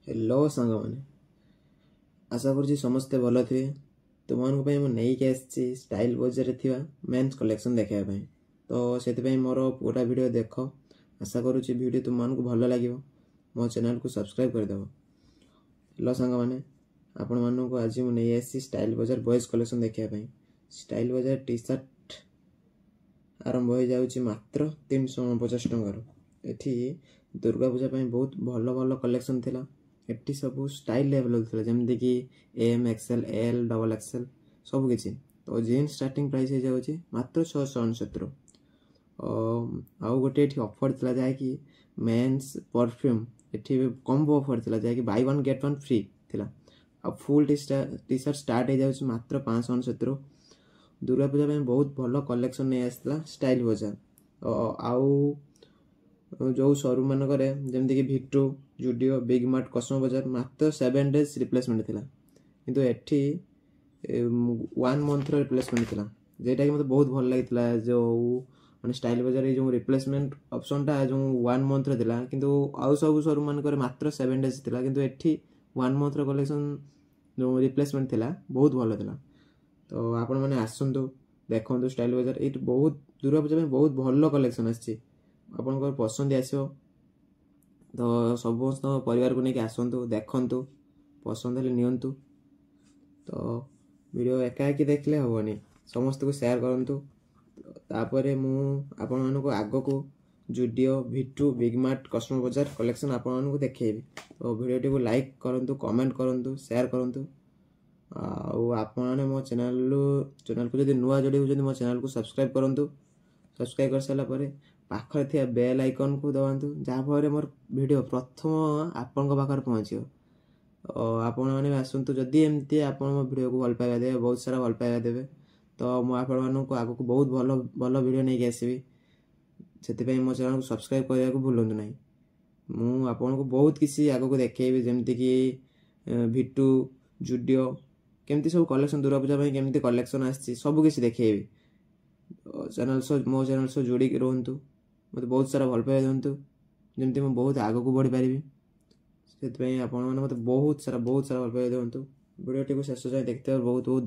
Hello सांग मैंने आशा करुँच समस्ते भल थे तुमको नहीं स्टाइल बजार मेन्स कलेक्शन देखापी तो से मोर पूरा वीडियो देख आशा करुँच वीडियो तुमको भल लगे मो चैनल को सब्सक्राइब करदेव। हेलो सांग मैंने आपण मानक आज मुझे स्टाइल बजार बॉयज कलेक्शन देखापी। स्टाइल बजार टी शर्ट आरंभ हो जाऊँगी मात्र 350 टंकार। एठी दुर्गा पूजा बहुत भल भल कलेक्शन थिला। एटी सब स्टाइल अवेलेबल था जमती कि M XL L double XL सब किसी। तो जीन्स स्टार्टिंग प्राइस हो जाऊँगी मात्र 669। आउ गोटे ऑफर था जहाँकि मेन्स परफ्यूम एटी कम्बो ऑफर था जहाँकि buy one get one free थिला। आ फुल टी शर्ट स्टार्ट हो जाऊँगी मात्र 569। दुर्गा पूजा बहुत भल कलेक्शन नहीं आसला स्टाइल बजार। आउ जो शोरूम मानक जमती कि भिक्टो जुडियो बिग मार्ट कस्मो बजार मात्र 7 days रिप्लेसमेंट थिला किंतु एठी 1 month रिप्लेसमेंट थिला जेटा कि मतलब बहुत भल लगी। जो माने स्टाइल बजार जो रिप्लेसमेंट ऑप्शन टा जो 1 month थिला किंतु आउ सब शोरूम मानक मात्र 7 days थिला किंतु एठी 1 month कलेक्शन जो रिप्लेसमेंट थिला बहुत भल थिला। तो आपण माने आसंतु देखंतु स्टाइल बजार ये बहुत दुर्गा पूजा में बहुत भल कलेक्शन आछि आपन पसंद आसो। तो समस्त परिवार को लेकिन आसतु देखु पसंद हेल्ले नियंतु। तो वीडियो एकाकी देखले हेनी समस्त को शेयर करंतु। तापर आपण मानक आग को जुडियो भिट्टू बिग मार्ट कस्मो बजार कलेक्शन आपण मानक देखेबी। तो वीडियो को लाइक करंतु कमेंट करंतु शेयर करंतु। आपण मो चैनल को जब नुआ जोड़ी हो मो चैनल को सब्सक्राइब करंतु। सब्सक्राइब कर सारा पर पाखरे थिया बेल आइकन को दबातु जहाँफल मोर वीडियो प्रथम आपण पाखे पहुँचो। आपण मैंने आसतु जदि एमती आप मो वीडियो को भल पाइबा देवे बहुत सारा भल पाइबा देवे तो मुझे आग को बहुत भल भल वीडियो नहीं आसबि से मो चैनल को सब्सक्राइब करने को भूलु ना। मुझे आपको बहुत किसी आग को देखी जमती कि भिट्टू जुडियो केमती सब कलेक्शन दुर्गा पूजा केमती कलेक्शन आसी सबकि देखेबी। चैनल मो चैनल सह जोड़ी रुहतु मत बहुत सारा भल पाइबा दिंतु जमती मुझे बहुत आग को बढ़ी पारि से आप बहुत सारा भल पाइबा दिंतु। वीडियो को शेष जाए देखते बहुत बहुत